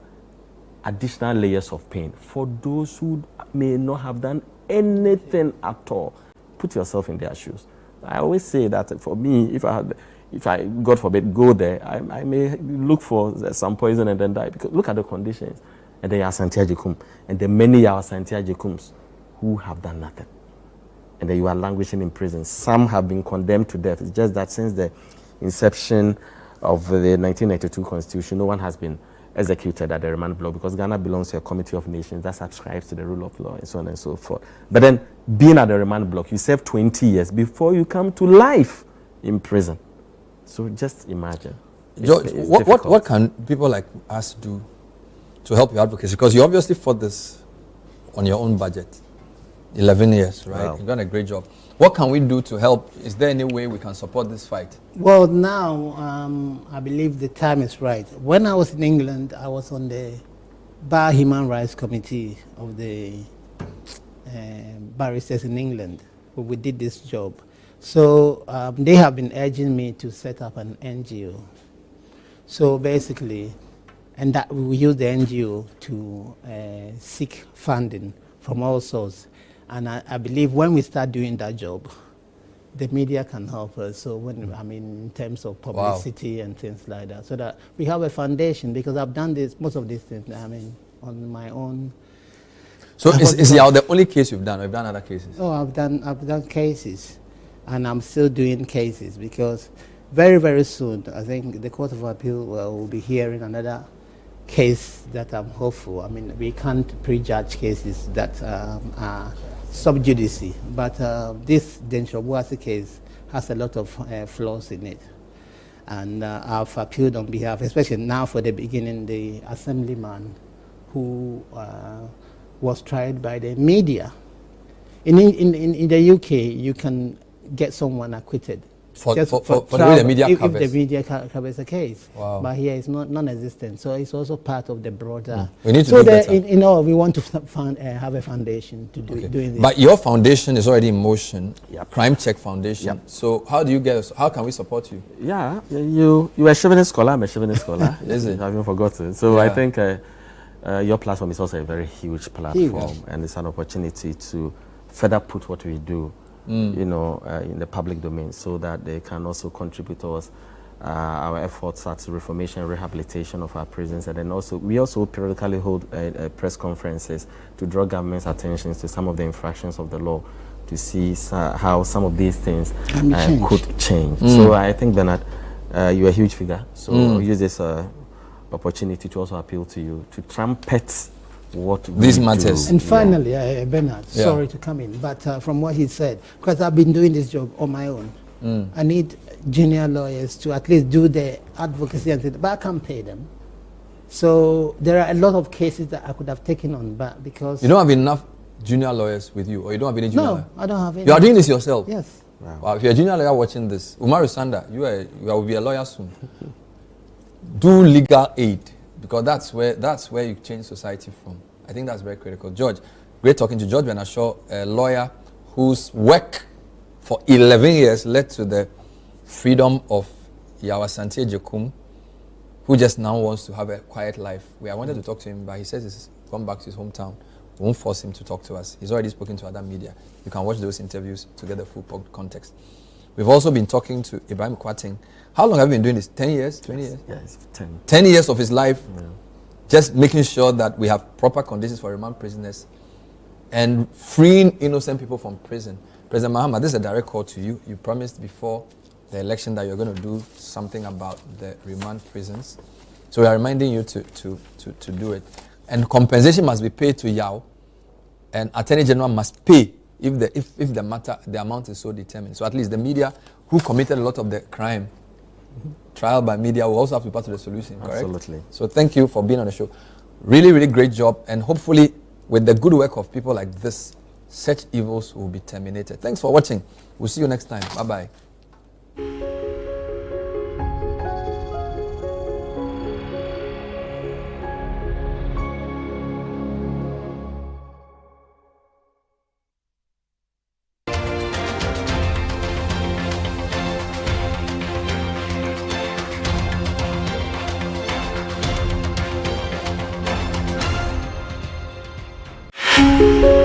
additional layers of pain for those who may not have done anything at all. Put yourself in their shoes. I always say that for me, if I God forbid go there, I may look for some poison and then die, because look at the conditions. And there are Santia Jekum, and there are many Santia Jekums who have done nothing, and then you are languishing in prison. Some have been condemned to death. It's just that since the inception of the 1992 Constitution, no one has been executed at the remand block, because Ghana belongs to a committee of nations that subscribes to the rule of law and so on and so forth. But then, being at the remand block, you serve 20 years before you come to life in prison. So just imagine. George, what can people like us do to help your advocacy? Because you obviously fought this on your own budget. 11 years, right? Wow. You've done a great job. What can we do to help? Is there any way we can support this fight? Well, now I believe the time is right. When I was in England, I was on the Bar Human Rights Committee of the barristers in England, where we did this job. So they have been urging me to set up an NGO. So basically, and that we use the NGO to seek funding from all sources. And I believe when we start doing that job, the media can help us. So in terms of publicity and things like that, so that we have a foundation, because I've done most of these things, on my own. So is Yao the only case you've done, or you've done other cases? Oh, I've done cases, and I'm still doing cases, because very, very soon, I think the Court of Appeal will be hearing another case that I'm hopeful. We can't prejudge cases that are sub judice, but this Densho Boase case has a lot of flaws in it. And I've appealed on behalf, especially now for the beginning, the assemblyman who was tried by the media. In the UK, you can get someone acquitted. For the way the media covers. If the media covers a case. Wow. But here it's non-existent. So it's also part of the broader. We need to do better. We want to have a foundation to doing this. But your foundation is already in motion. Yep. Crime Check Foundation. Yep. So how do you get us? How can we support you? Yeah, you are a Chauvinist scholar. I'm a Chauvinist scholar. Is it? I haven't forgotten. So I think your platform is also a very huge platform, and it's an opportunity to further put what we do, in the public domain, so that they can also contribute towards our efforts at reformation and rehabilitation of our prisons. And then we also periodically hold press conferences to draw government's attention to some of the infractions of the law, to see how some of these things could change. So I think, Bernard, you're a huge figure. So I'll use this opportunity to also appeal to you to trumpet what these matters. And finally, Bernard, sorry to come in, but from what he said, because I've been doing this job on my own, I need junior lawyers to at least do the advocacy and things, but I can't pay them. So there are a lot of cases that I could have taken on, but because you don't have enough junior lawyers with you, or you don't have any junior lawyers? I don't have any. You are doing this yourself? Yes. Wow. If you're a junior lawyer watching this, Umaru Sanda, you will be a lawyer soon. Do legal aid, because that's where you change society from. I think that's very critical. George, great talking to George Benashaw, a lawyer whose work for 11 years led to the freedom of Yao Asante Jekum, who just now wants to have a quiet life. I wanted to talk to him, but he says he's gone back to his hometown. We won't force him to talk to us. He's already spoken to other media. You can watch those interviews to get the full context. We've also been talking to Ibrahim Kwating. How long have you been doing this? 10 years? 20 years? Yes, 10. 10 years of his life, just making sure that we have proper conditions for remand prisoners and freeing innocent people from prison. President Mahama, this is a direct call to you. You promised before the election that you're going to do something about the remand prisons. So we are reminding you to do it. And compensation must be paid to Yao, and Attorney General must pay if the amount is so determined. So at least the media who committed a lot of the crime, trial by media, will also have to be part of the solution, correct? Absolutely. So thank you for being on the show. Really, really great job. And hopefully with the good work of people like this, such evils will be terminated. Thanks for watching. We'll see you next time. Bye-bye. Thank you.